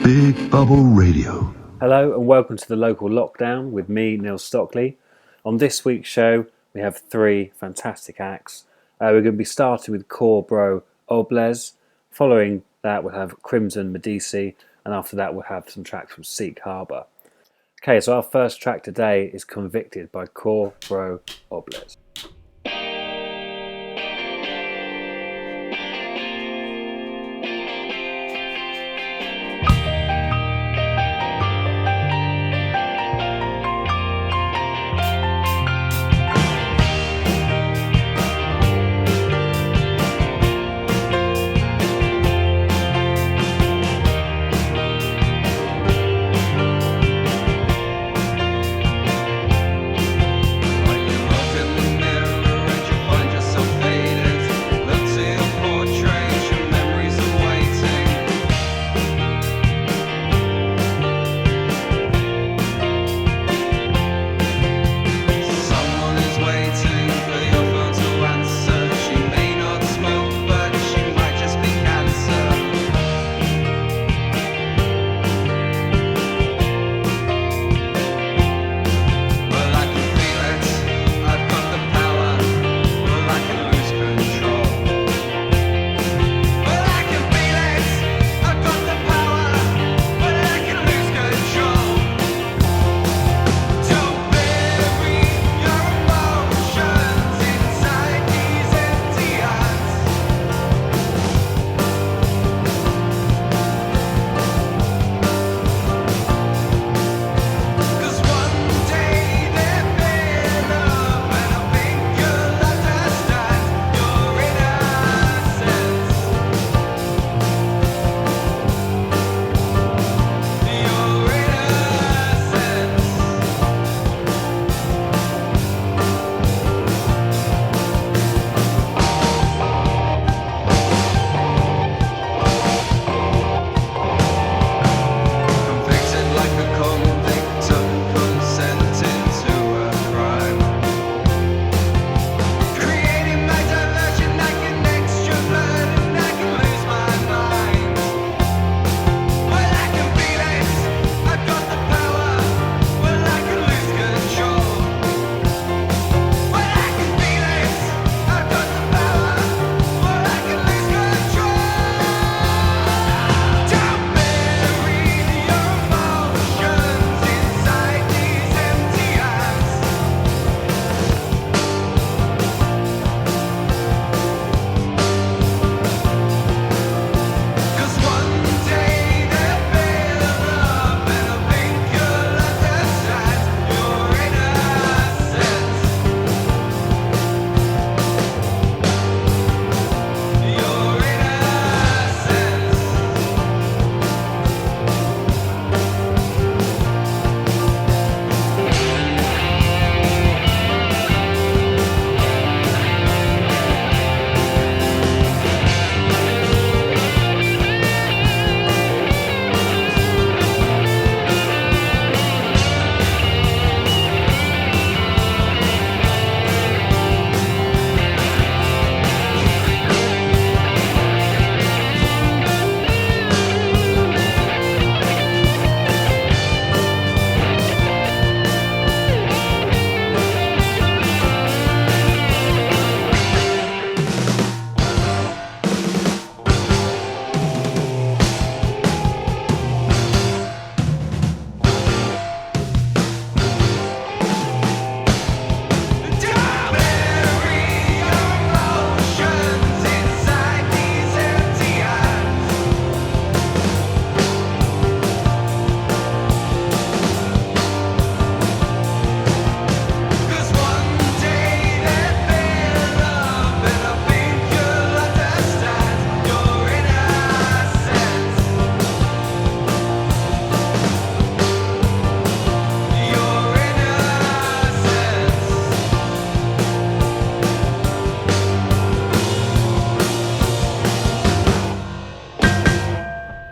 Big Bubble Radio. Hello and welcome to the local lockdown with me, Neil Stockley. On this week's show, we have three fantastic acts. We're going to be starting with Coor Brow-Obles. Following that, we'll have Crimson Medici, and after that, we'll have some tracks from Harbour. Okay, so our first track today is Convicted by Coor Brow-Obles.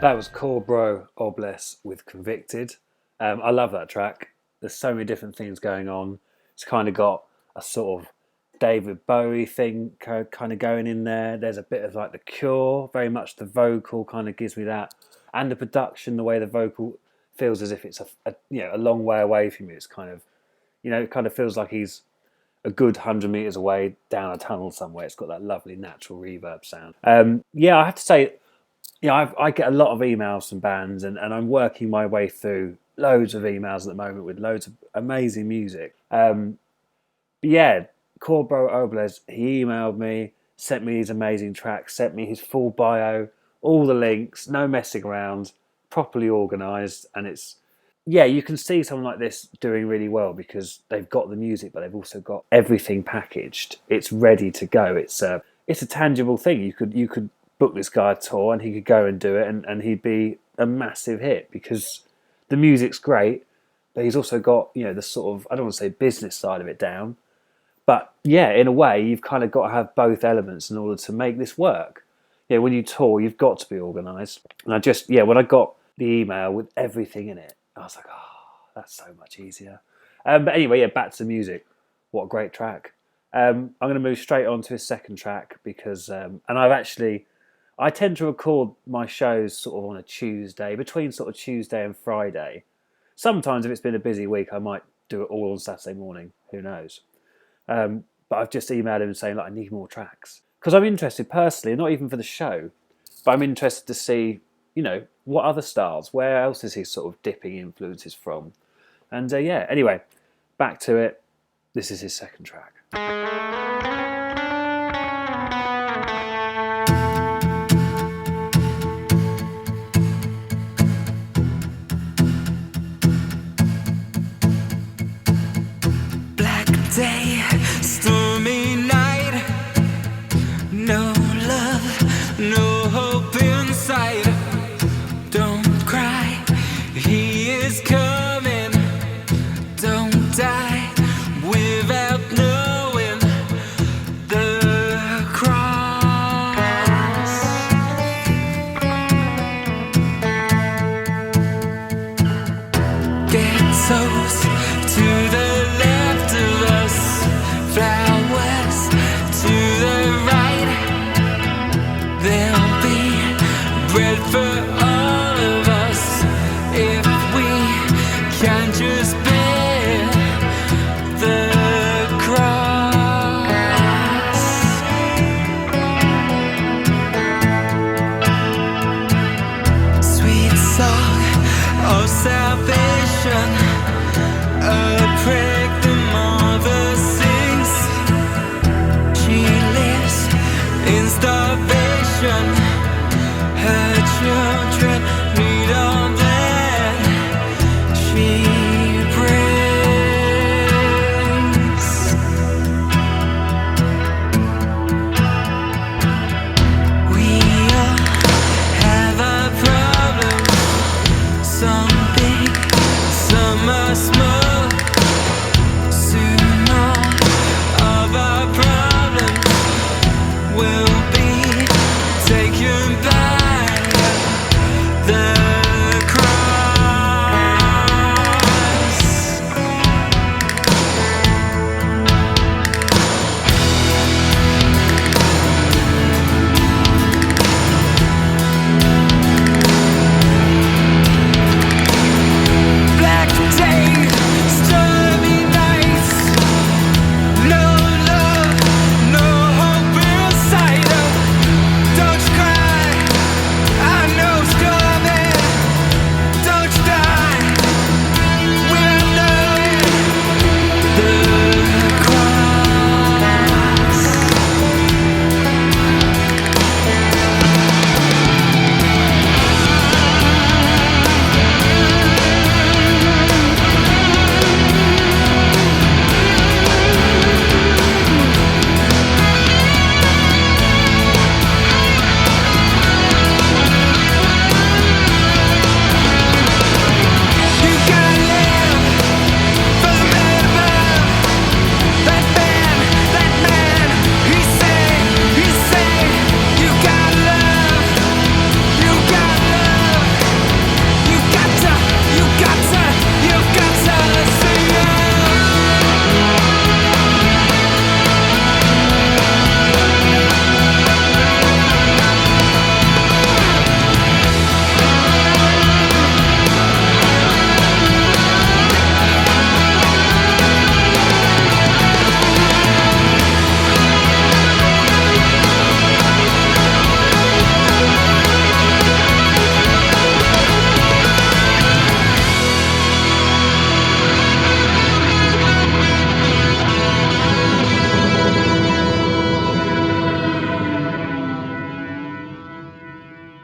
That was Coor Brow-Obles with Convicted. I love that track. There's so many different things going on. It's kind of got a sort of David Bowie thing kind of going in there. There's a bit of like the Coor, very much the vocal kind of gives me that and the production, the way the vocal feels as if it's a long way away from you. It's kind of, it kind of feels like he's a good 100 meters away down a tunnel somewhere. It's got that lovely natural reverb sound. I have to say, I get a lot of emails from bands, and I'm working my way through loads of emails at the moment with loads of amazing music. Coor Brow-Obles, he emailed me, sent me these amazing tracks, sent me his full bio, all the links, no messing around, properly organised, and you can see someone like this doing really well because they've got the music, but they've also got everything packaged. It's ready to go. It's a tangible thing. You could book this guy a tour and he could go and do it, and he'd be a massive hit because the music's great, but he's also got the sort of, I don't want to say business side of it down, but in a way you've kind of got to have both elements in order to make this work. When you tour, you've got to be organised. And I just when I got the email with everything in it, I was like, oh, that's so much easier. But anyway, back to the music. What a great track. I'm going to move straight on to his second track because, I tend to record my shows sort of on a Tuesday, between sort of Tuesday and Friday. Sometimes if it's been a busy week, I might do it all on Saturday morning. Who knows? But I've just emailed him saying, I need more tracks. Because I'm interested personally, not even for the show, but I'm interested to see, what other stars, where else is he sort of dipping influences from? And anyway, back to it. This is his second track. Black day, stormy night, no love, no hope in sight. Don't cry, he is coming. Don't die without knowing the cross. Ghettos to the left of us,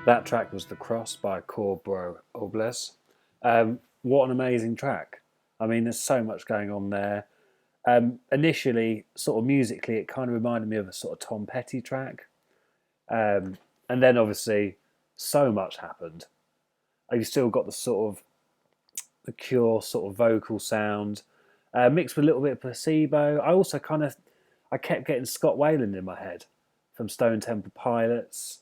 That track was The Cross by Coor Brow-Obles. What an amazing track. I mean, there's so much going on there. Initially, sort of musically, it kind of reminded me of a sort of Tom Petty track. And then obviously, so much happened. You've still got the sort of the Coor sort of vocal sound, mixed with a little bit of Placebo. I kept getting Scott Weiland in my head from Stone Temple Pilots.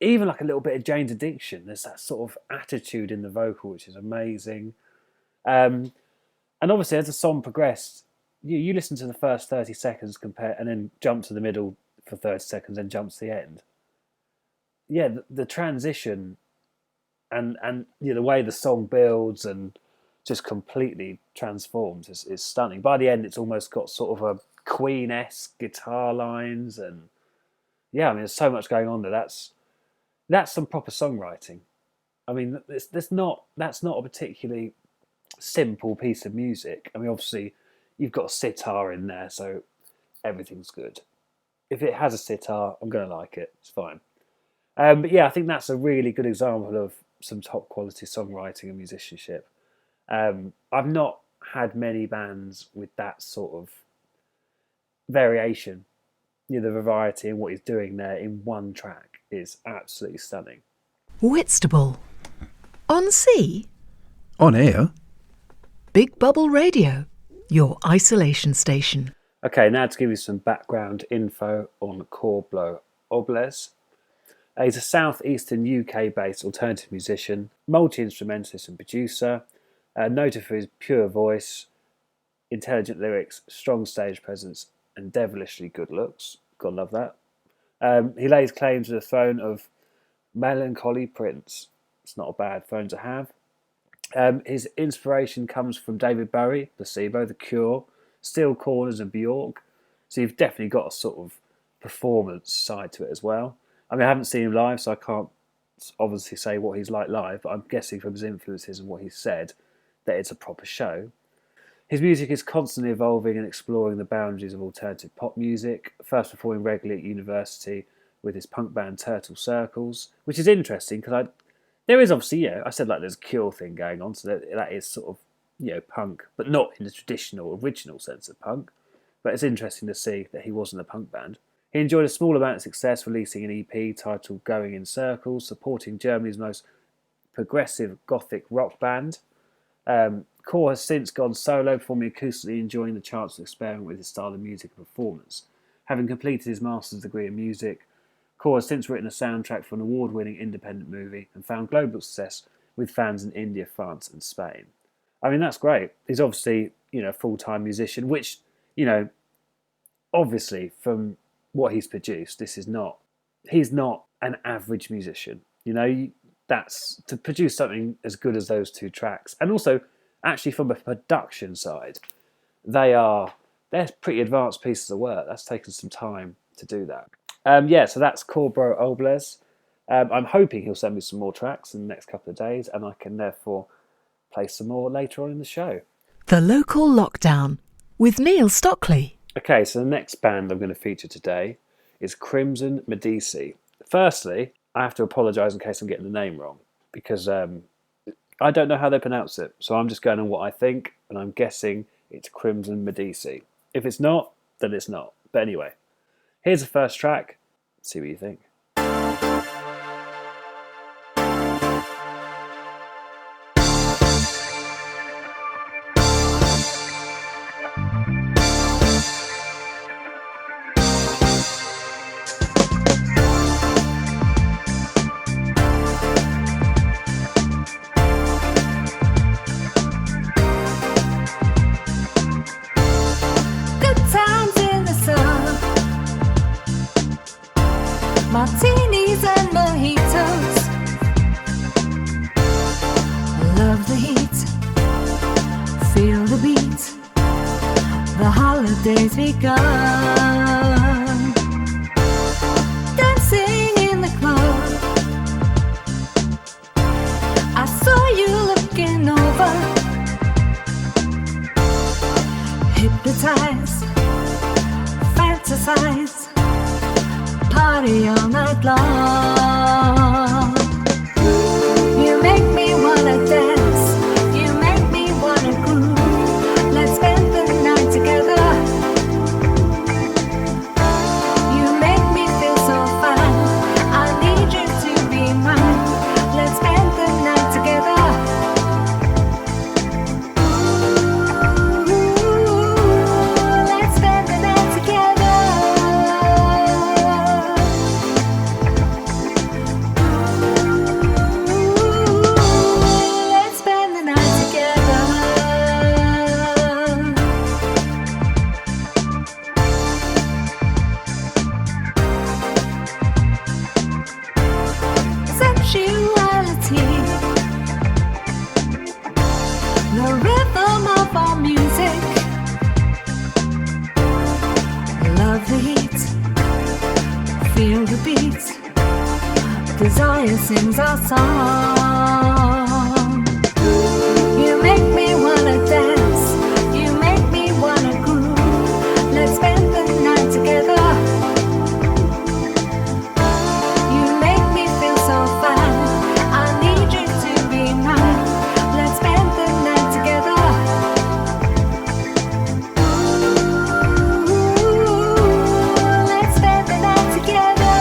Even like a little bit of Jane's Addiction. There's that sort of attitude in the vocal, which is amazing. And obviously, as the song progressed, you listen to the first 30 seconds and then jump to the middle for 30 seconds, and jump to the end. Yeah, the transition and the way the song builds and just completely transforms is stunning. By the end, it's almost got sort of a Queen-esque guitar lines, and yeah, I mean, there's so much going on there. That's some proper songwriting. I mean, that's not a particularly simple piece of music. I mean, obviously, you've got a sitar in there, so everything's good. If it has a sitar, I'm going to like it. It's fine. But yeah, I think that's a really good example of some top quality songwriting and musicianship. I've not had many bands with that sort of variation. The variety in what he's doing there in one track is absolutely stunning. Whitstable. On sea. On air. Big Bubble Radio, your isolation station. Okay, now to give you some background info on Coor Brow-Obles. He's a southeastern UK-based alternative musician, multi-instrumentalist and producer, noted for his pure voice, intelligent lyrics, strong stage presence, and devilishly good looks. Gotta love that. He lays claim to the throne of melancholy Prince. It's not a bad throne to have. His inspiration comes from David Bowie, Placebo, The Cure, Steel Corners and Bjork. So you've definitely got a sort of performance side to it as well. I mean, I haven't seen him live, so I can't obviously say what he's like live, but I'm guessing from his influences and what he's said that it's a proper show. His music is constantly evolving and exploring the boundaries of alternative pop music, first performing regularly at university with his punk band Turtle Circles, which is interesting because there is obviously, I said like there's a Cure thing going on, so that is sort of, punk, but not in the traditional, original sense of punk. But it's interesting to see that he wasn't a punk band. He enjoyed a small amount of success releasing an EP titled Going in Circles, supporting Germany's most progressive gothic rock band. Coor has since gone solo, performing acoustically, enjoying the chance to experiment with his style of music and performance. Having completed his master's degree in music, Coor has since written a soundtrack for an award-winning independent movie and found global success with fans in India, France and Spain. I mean, that's great. He's obviously, a full-time musician, which, obviously from what he's produced, he's not an average musician. That's to produce something as good as those two tracks. And also, actually from a production side, they're pretty advanced pieces of work. That's taken some time to do that. So that's Coor Brow-Obles. I'm hoping he'll send me some more tracks in the next couple of days, and I can therefore play some more later on in the show. The Local Lockdown with Neil Stockley. Okay, so the next band I'm going to feature today is Crimson Medici. Firstly, I have to apologise in case I'm getting the name wrong, because I don't know how they pronounce it, so I'm just going on what I think, and I'm guessing it's Crimson Medici. If it's not, then it's not. But anyway, here's the first track. See what you think. Martinis and mojitos. Love the heat, feel the beat. The holidays begun. Dancing in the club. I saw you looking over. Hypnotize, fantasize. Party all night long. feel the beat. Desire sings our song. You make me wanna dance. You make me wanna groove. Let's spend the night together. You make me feel so fine. I need you to be mine. Let's spend the night together. Let's spend the night together.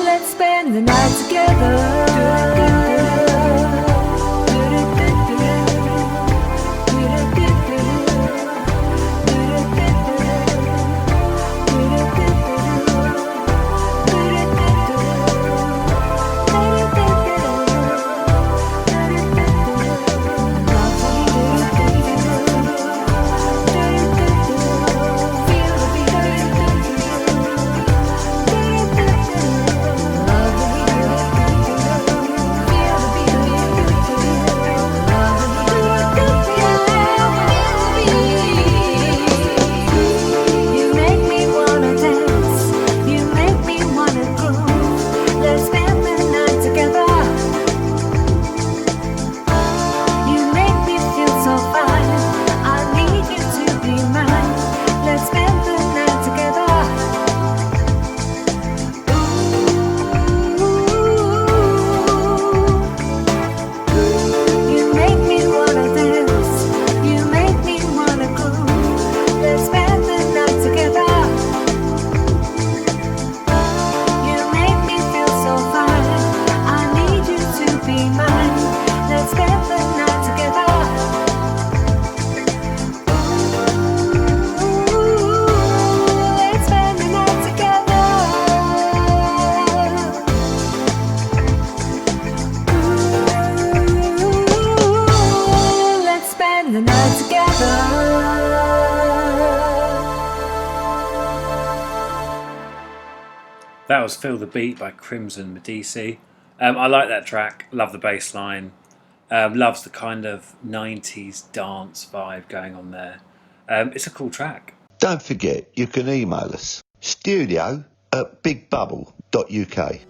Let's spend the night together. You make me wanna dance. You make me wanna groove. Let's spend the night together. You make me feel so fine. I need you to be mine. Let's spend the night together. You make me wanna dance. You make me wanna groove. Let's spend the night together. You make me feel so fine. I need you to be mine. Let's spend the night together. Let's spend the night together. Let's spend the night together. That was Feel the Beat by Crimson Medici. I like that track, love the bass line, loves the kind of 90s dance vibe going on there. It's a cool track. Don't forget, you can email us studio@bigbubble.uk.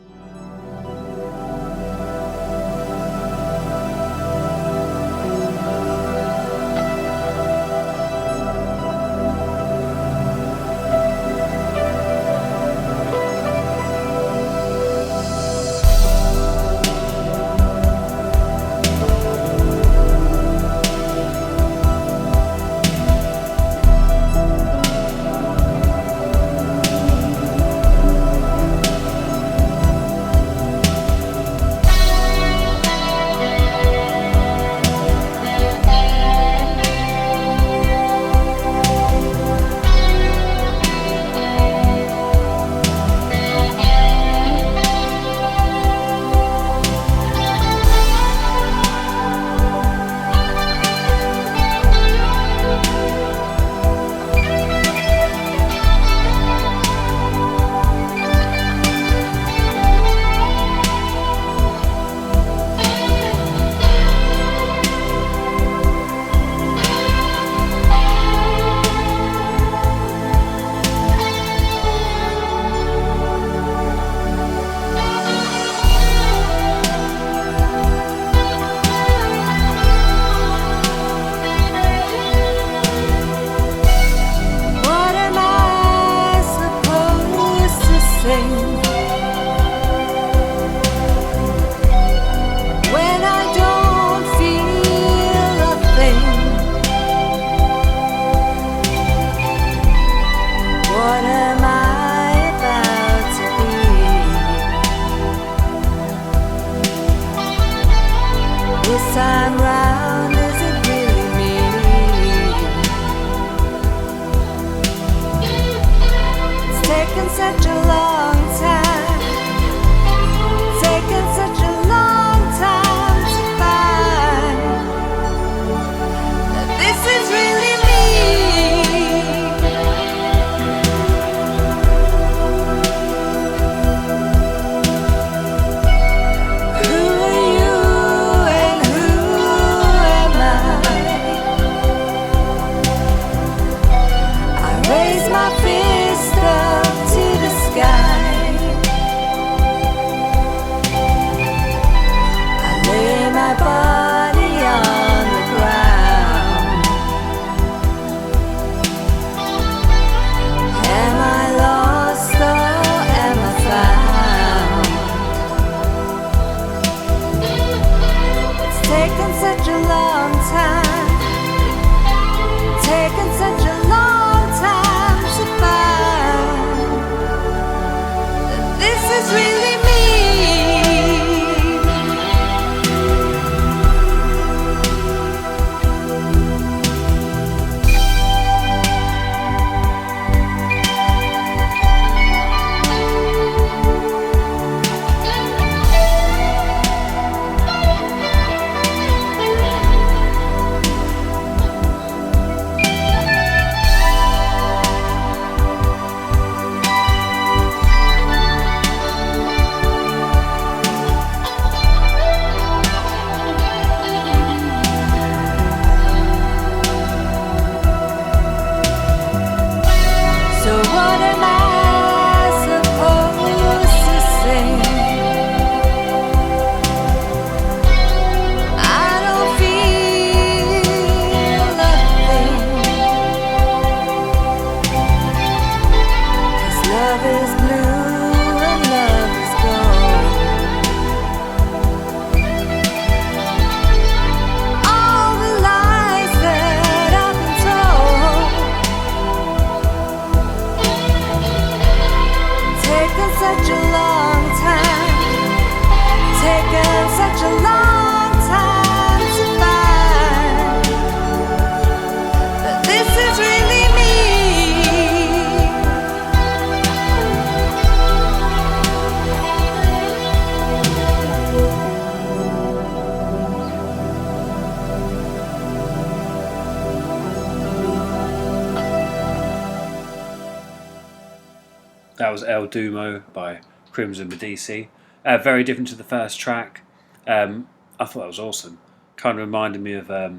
That was El Dumo by Crimson Medici. Very different to the first track. I thought that was awesome. Kind of reminded me of a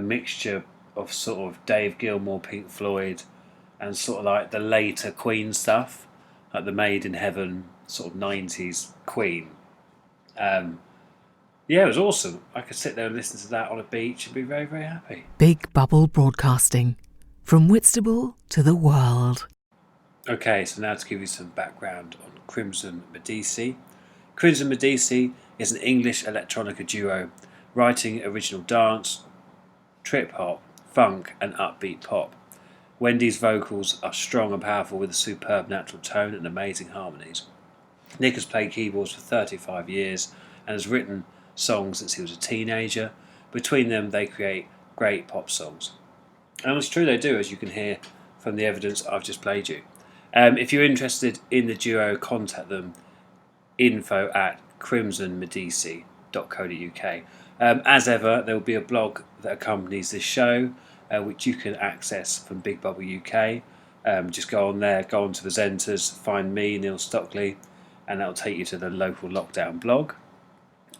mixture of sort of Dave Gilmour, Pink Floyd, and sort of like the later Queen stuff, like the Made in Heaven sort of 90s Queen. Yeah, it was awesome. I could sit there and listen to that on a beach and be very, very happy. Big Bubble Broadcasting. From Whitstable to the world. Okay, so now to give you some background on Crimson Medici. Crimson Medici is an English electronica duo writing original dance, trip-hop, funk and upbeat pop. Wendy's vocals are strong and powerful with a superb natural tone and amazing harmonies. Nick has played keyboards for 35 years and has written songs since he was a teenager. Between them they create great pop songs. And it's true they do, as you can hear from the evidence I've just played you. If you're interested in the duo, contact them, info@crimsonmedici.co.uk. As ever, there will be a blog that accompanies this show, which you can access from Big Bubble UK. Just go on there, go on to presenters, find me, Neil Stockley, and that'll take you to the local lockdown blog.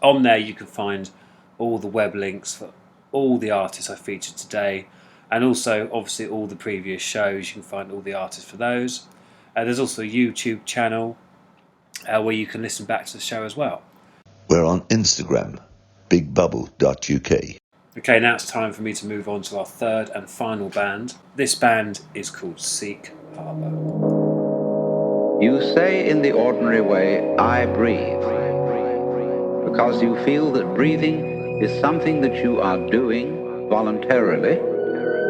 On there you can find all the web links for all the artists I featured today, and also obviously all the previous shows. You can find all the artists for those. There's also a YouTube channel where you can listen back to the show as well. We're on Instagram, bigbubble.uk. Okay, now it's time for me to move on to our third and final band. This band is called Seek Harbour. You say in the ordinary way, I breathe, because you feel that breathing is something that you are doing voluntarily,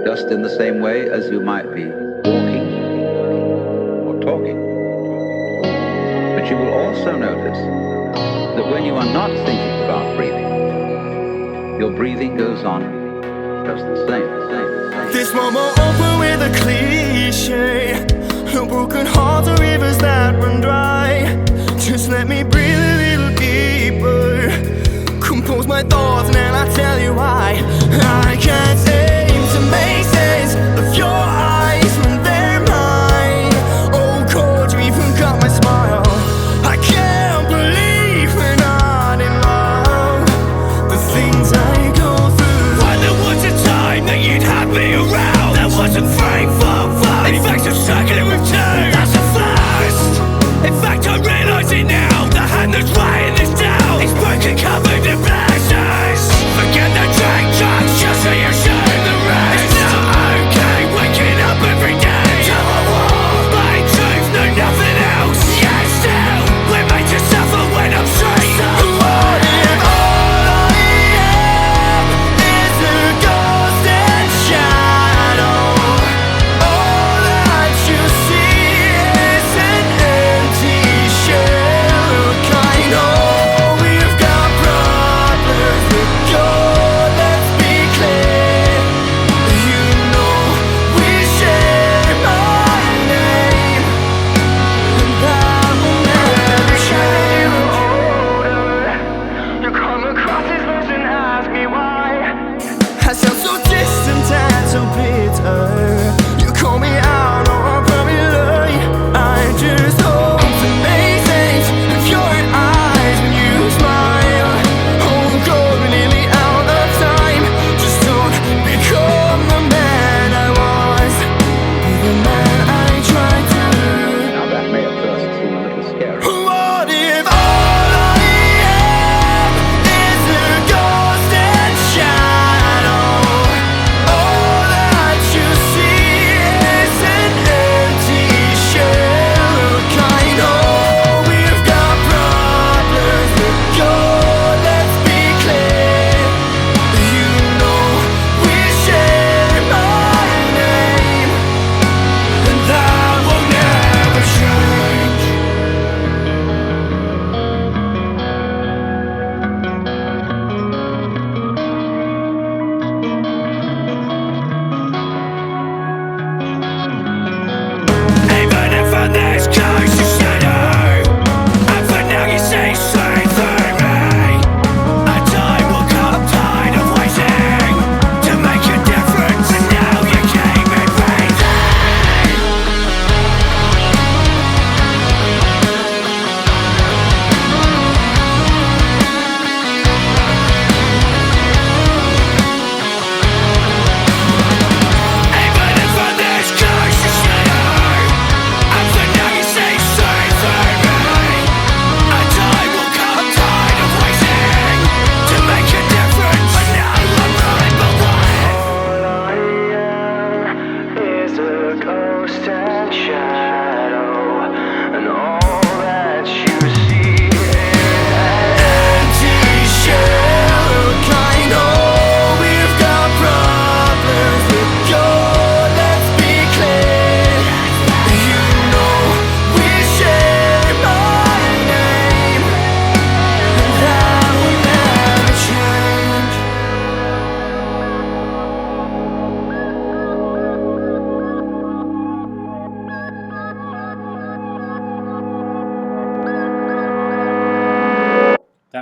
just in the same way as you might be walking or talking. But you will also notice that when you are not thinking about breathing, your breathing goes on just the same. This one will open with a cliche. No broken hearts or rivers that run dry. Just let me breathe a little deeper. Compose my thoughts and then I'll tell you why. I can't seem to make sense of your eyes when they're mine. Oh, cold, you even got my smile. I can't believe we're not in love. The things I go through. When there was a time that you'd have me around, that wasn't free for fun. In fact, I'm circling with two. That's a first. In fact, I realise it now. The hand that's writing this down is broken, covered in blessings. Forget the drink, drugs, just so you should.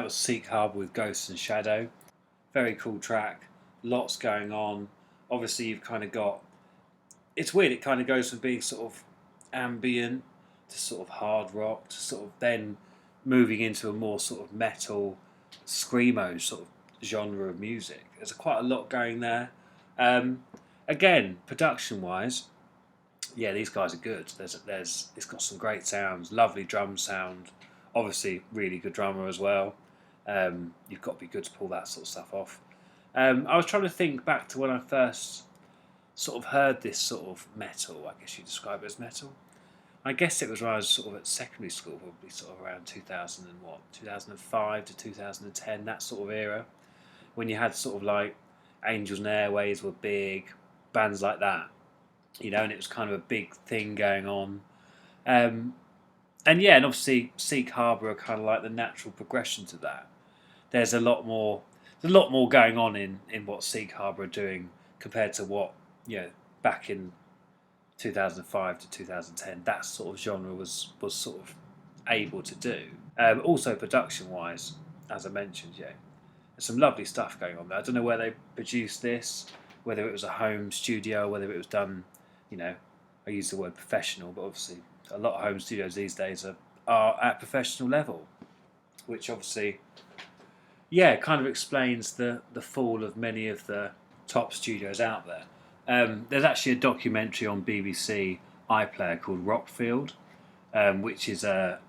was Seek Harbour with Ghost and Shadow. Very cool track, lots going on. Obviously you've kind of got, it's weird, it kind of goes from being sort of ambient to sort of hard rock to sort of then moving into a more sort of metal, screamo sort of genre of music. There's quite a lot going there. Again, production wise, yeah, these guys are good. It's got some great sounds, lovely drum sound, obviously really good drummer as well. You've got to be good to pull that sort of stuff off. I was trying to think back to when I first sort of heard this sort of metal, I guess you describe it as metal. I guess it was when I was sort of at secondary school, probably sort of around 2005 to 2010, that sort of era, when you had sort of like Angels and Airways were big, bands like that, you know, and it was kind of a big thing going on. And yeah, and obviously Seek Harbour are kind of like the natural progression to that. There's a lot more going on in what Seek Harbour are doing compared to what, you know, back in 2005 to 2010, that sort of genre was sort of able to do. Also production wise, as I mentioned, yeah, there's some lovely stuff going on there. I don't know where they produced this, whether it was a home studio, whether it was done, you know, I use the word professional, but obviously a lot of home studios these days are at professional level, which obviously, yeah, kind of explains the fall of many of the top studios out there. There's actually a documentary on BBC iPlayer called Rockfield, which is a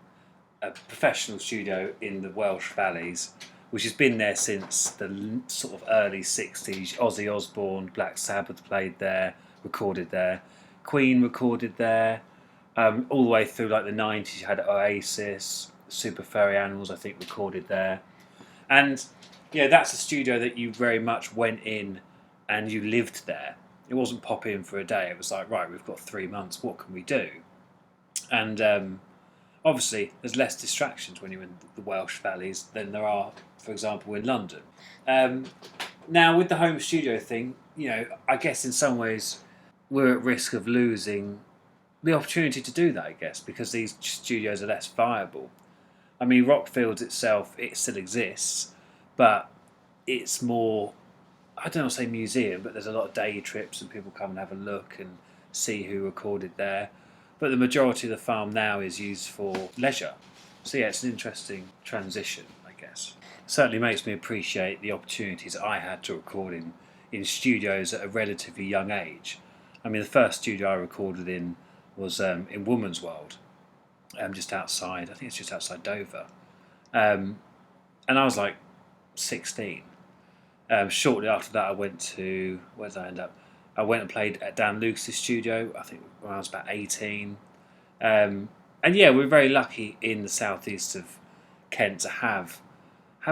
professional studio in the Welsh Valleys, which has been there since the sort of early 60s. Ozzy Osbourne, Black Sabbath played there, recorded there. Queen recorded there. All the way through like the 90s, you had Oasis, Super Furry Animals, I think, recorded there. And yeah, that's a studio that you very much went in and you lived there. It wasn't pop in for a day. It was like, right, we've got 3 months. What can we do? And obviously, there's less distractions when you're in the Welsh Valleys than there are, for example, in London. Now, with the home studio thing, you know, I guess in some ways we're at risk of losing the opportunity to do that, I guess, because these studios are less viable. I mean, Rockfields itself, it still exists, but it's more, I don't want to say museum, but there's a lot of day trips and people come and have a look and see who recorded there. But the majority of the farm now is used for leisure. So yeah, it's an interesting transition, I guess. It certainly makes me appreciate the opportunities I had to record in studios at a relatively young age. I mean, the first studio I recorded in was in Woman's World, just outside, I think it's just outside Dover. And I was like 16. Shortly after that, I went to, where did I end up? I went and played at Dan Lucas's studio, I think when I was about 18. And yeah, we're very lucky in the southeast of Kent to have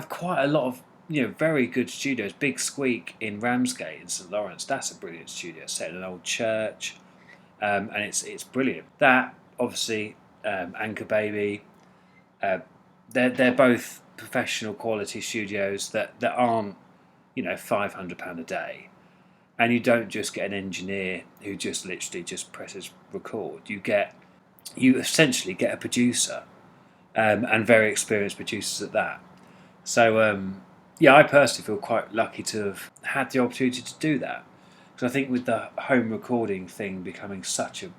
quite a lot of, you know, very good studios. Big Squeak in Ramsgate in St Lawrence, that's a brilliant studio, set in an old church, and it's brilliant. That, obviously, Anchor Baby, they're both professional quality studios that aren't, you know, £500 a day, and you don't just get an engineer who just literally just presses record. You essentially get a producer, and very experienced producers at that. So yeah, I personally feel quite lucky to have had the opportunity to do that, because I think with the home recording thing becoming such a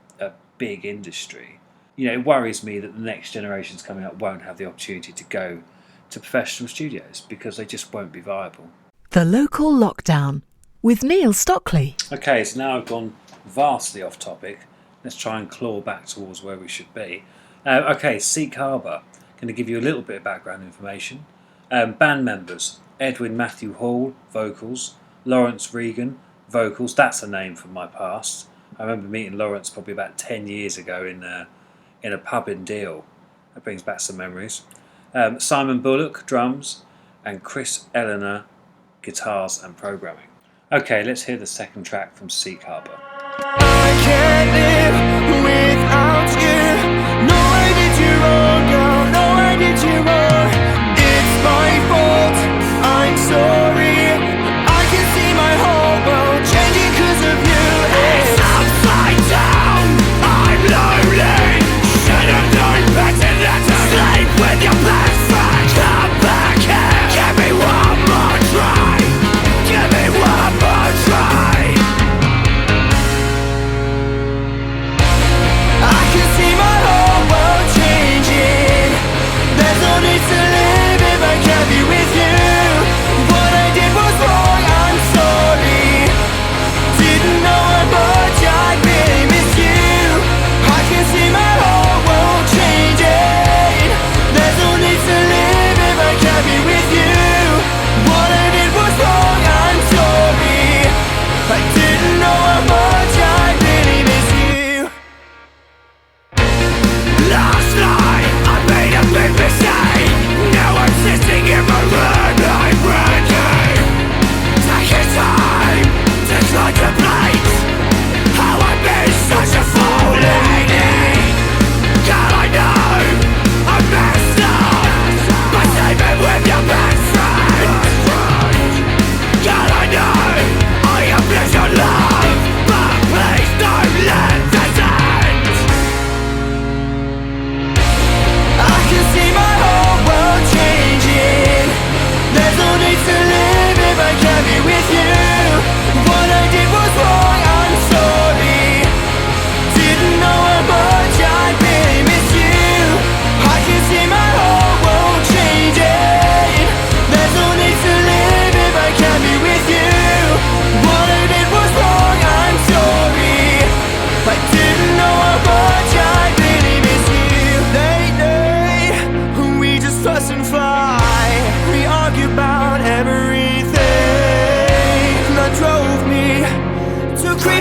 big industry, you know, it worries me that the next generations coming up won't have the opportunity to go to professional studios because they just won't be viable. The Local Lockdown with Neil Stockley. Okay, so now I've gone vastly off topic. Let's try and claw back towards where we should be. Okay, Seek Harbour. Going to give you a little bit of background information. Band members: Edwin Matthew Hall, vocals; Lawrence Regan, vocals. That's a name from my past. I remember meeting Lawrence probably about 10 years ago in a pub in Deal. That brings back some memories. Simon Bullock, drums, and Chris Eleanor, guitars and programming. Okay, let's hear the second track from Seek Harbour. I can't live without you. No, I did you wrong, girl. No, I did you wrong. It's my fault. I'm sorry. I can see my whole world changing 'cause of you. It's upside down, I'm lonely. Should've known better than to sleep with your best friend. Come back here.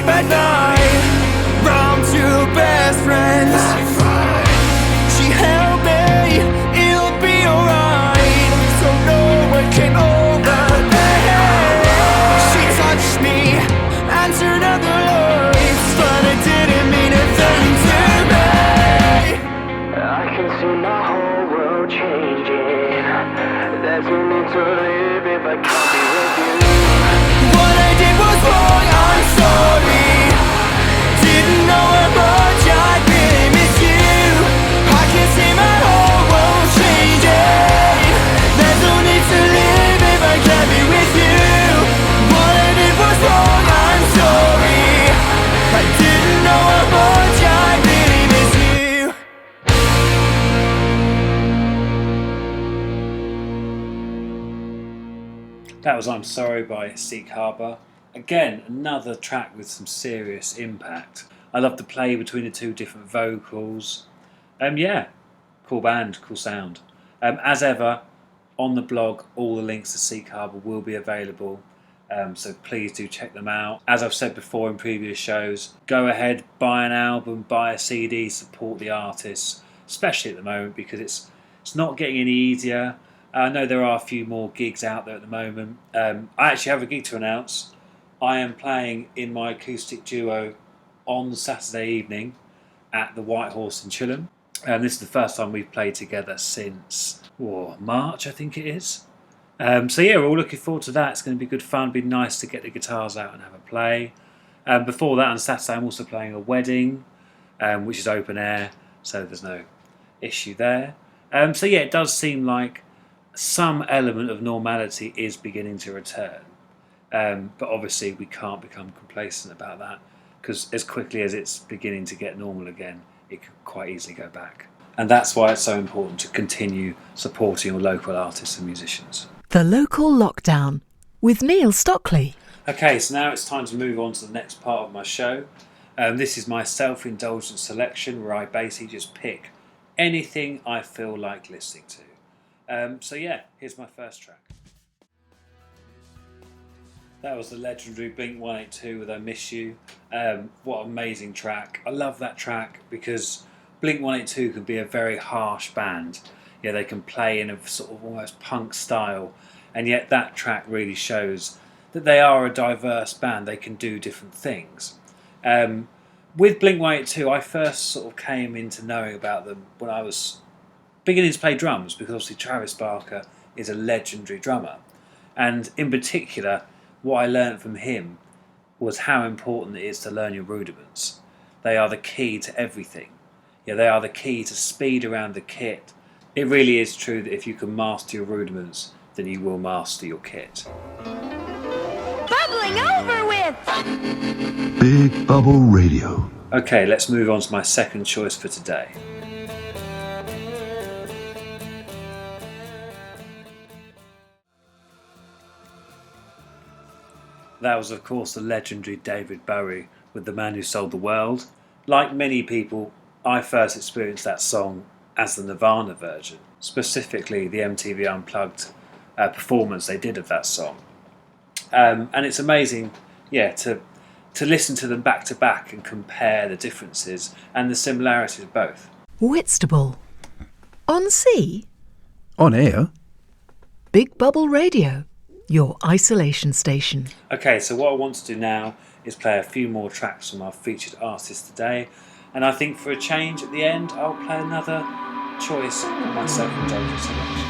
sleep at night. I'm two best friends. She held me, it'll be alright. So no one came over me. She touched me and turned out the lights, but it didn't mean a thing to me. I can see my whole world changing. There's no need to live if I can't be with you. What I did was wrong, I'm sorry. Didn't know how much I really miss you. I can see my whole world changing. There's no need to live if I can't be with you. What I did was wrong, I'm sorry. I didn't know how much I really miss you. That was I'm Sorry by Seek Harbour. Again, another track with some serious impact. I love the play between the two different vocals. Yeah, cool band, cool sound. As ever, on the blog, all the links to Seek Harbour will be available. So please do check them out. As I've said before in previous shows, go ahead, buy an album, buy a CD, support the artists, especially at the moment because it's not getting any easier. I know there are a few more gigs out there at the moment. I actually have a gig to announce. I am playing in my acoustic duo on Saturday evening at the White Horse in Chilham. This is the first time we've played together since March, I think it is. So yeah, we're all looking forward to that. It's going to be good fun. It'll be nice to get the guitars out and have a play. Before that, on Saturday, I'm also playing a wedding, which is open air, so there's no issue there. So yeah, it does seem like some element of normality is beginning to return. But obviously we can't become complacent about that because as quickly as it's beginning to get normal again, it could quite easily go back. And that's why it's so important to continue supporting your local artists and musicians. The Local Lockdown with Neil Stockley. Okay, so now it's time to move on to the next part of my show. This is my self-indulgent selection where I basically just pick anything I feel like listening to. So yeah, here's my first track. That was the legendary Blink-182 with I Miss You. What an amazing track. I love that track because Blink-182 can be a very harsh band. Yeah, they can play in a sort of almost punk style, and yet that track really shows that they are a diverse band. They can do different things. With Blink-182, I first sort of came into knowing about them when I was beginning to play drums, because obviously Travis Barker is a legendary drummer, and in particular what I learned from him was how important it is to learn your rudiments. They are the key to everything. Yeah, they are the key to speed around the kit. It really is true that if you can master your rudiments, then you will master your kit. Bubbling over with! Big Bubble Radio. Okay, let's move on to my second choice for today. That was, of course, the legendary David Bowie with The Man Who Sold the World. Like many people, I first experienced that song as the Nirvana version, specifically the MTV Unplugged performance they did of that song. And it's amazing, yeah, to listen to them back to back and compare the differences and the similarities of both. Whitstable. On sea. On air. Big Bubble Radio. Your isolation station. Okay, so what I want to do now is play a few more tracks from our featured artists today, and I think for a change at the end I'll play another choice from my self-indulgent selection.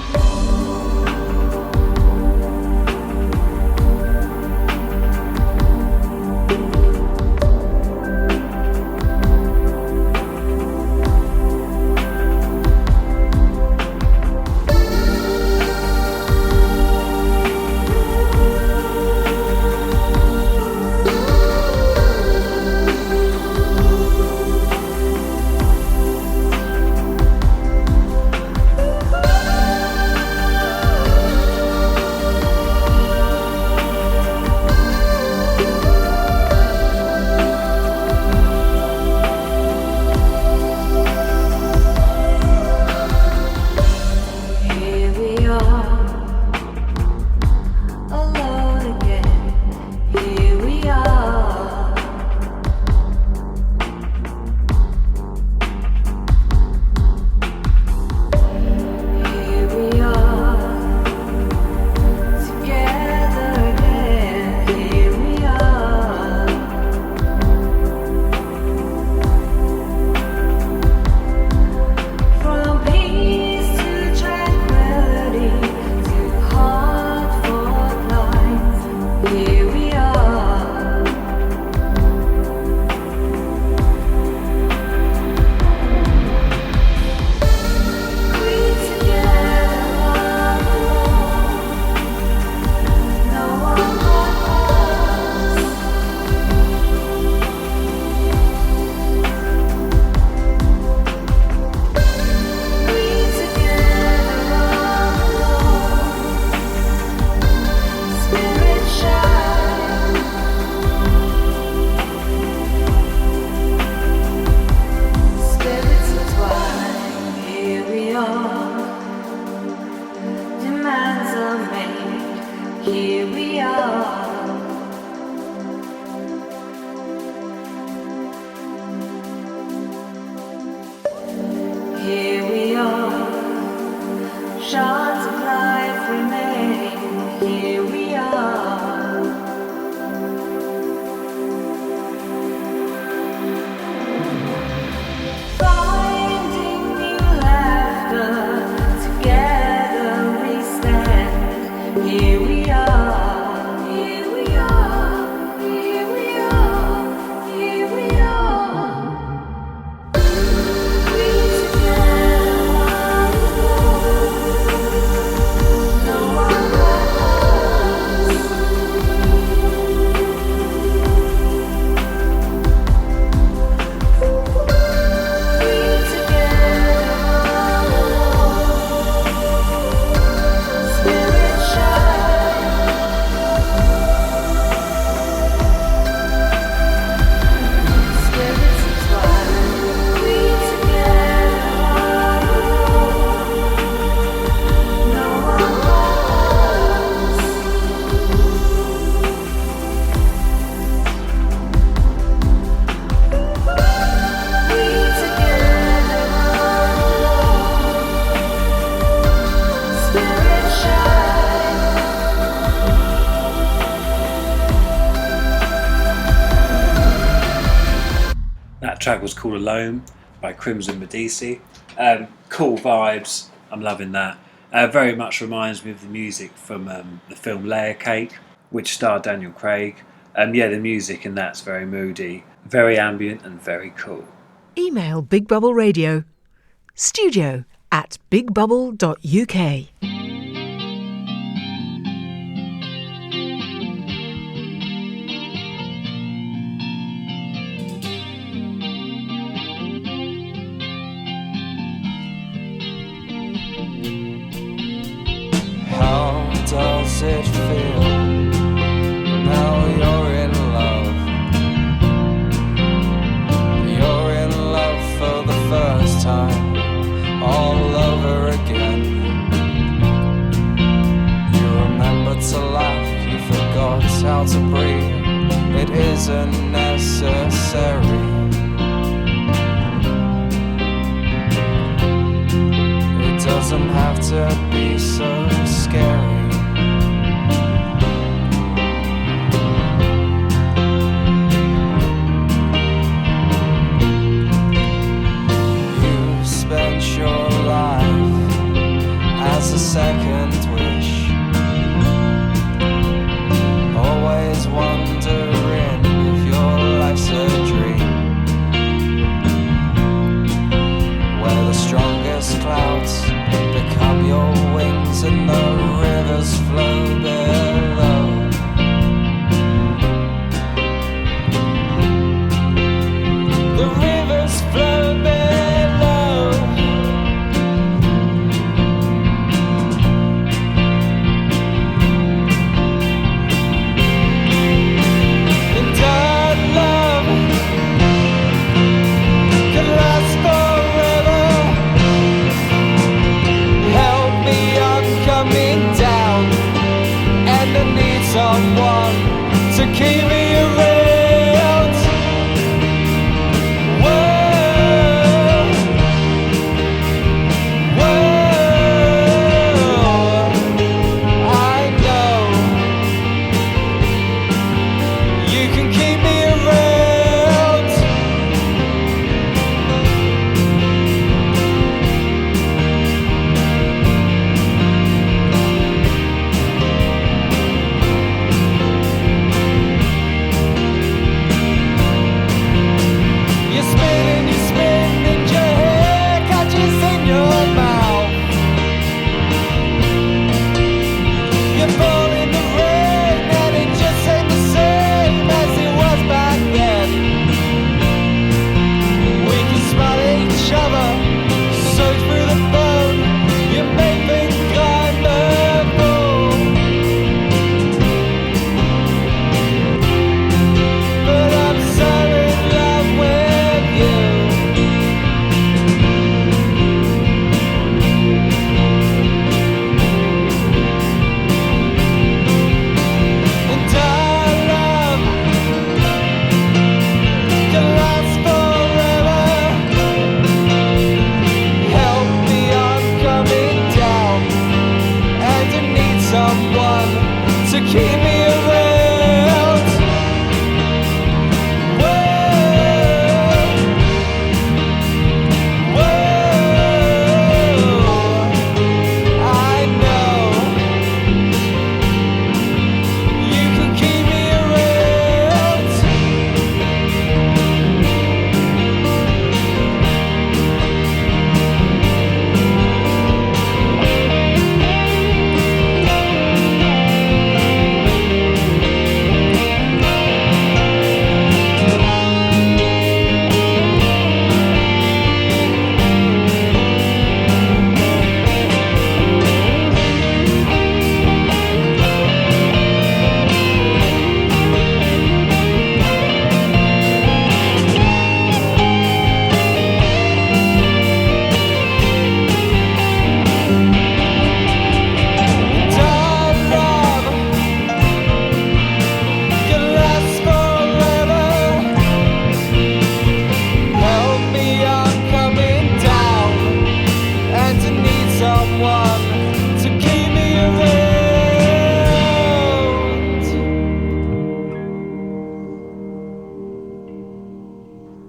track was called Alone by Crimson Medici. Cool vibes, I'm loving that. Very much reminds me of the music from the film Layer Cake, which starred Daniel Craig. The music in that's very moody, very ambient and very cool. Email Big Bubble Radio, studio@bigbubble.uk. How does it feel now you're in love? You're in love for the first time, all over again. You remember to laugh, you forgot how to breathe. It isn't necessary. It doesn't have to be so scary. You spent your life as a second wish, always wondering if your life's a dream, where the strongest clouds become your wings and the river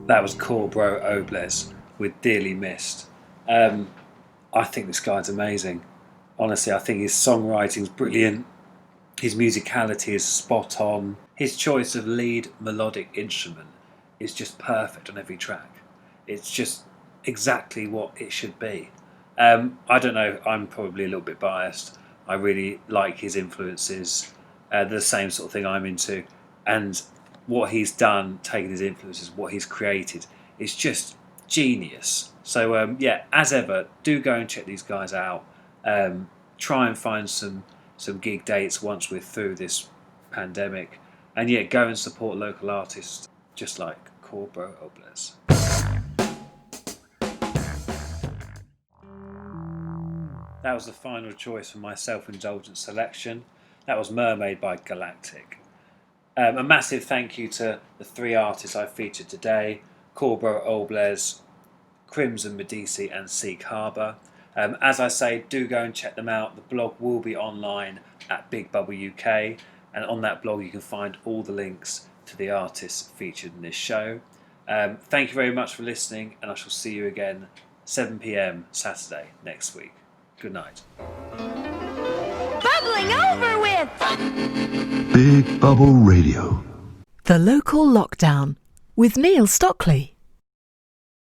That was Coor Brow-Obles with Dearly Missed. I think this guy's amazing. Honestly, I think his songwriting's brilliant. His musicality is spot on. His choice of lead melodic instrument is just perfect on every track. It's just exactly what it should be. I don't know, I'm probably a little bit biased. I really like his influences. They're the same sort of thing I'm into. And what he's done, taking his influences, what he's created, is just genius. So yeah, as ever, do go and check these guys out. Try and find some gig dates once we're through this pandemic. And yeah, go and support local artists just like Coor Brow-Obles. That was the final choice for my self-indulgent selection. That was Mermaid by Galactic. A massive thank you to the three artists I featured today: Coor Brow-Obles, Crimson Medici and Seek Harbour. As I say, do go and check them out. The blog will be online at Big Bubble UK, and on that blog you can find all the links to the artists featured in this show. Thank you very much for listening, and I shall see you again 7 PM Saturday next week. Good night. Bubbling over with! Big Bubble Radio. The Local Lockdown with Neil Stockley.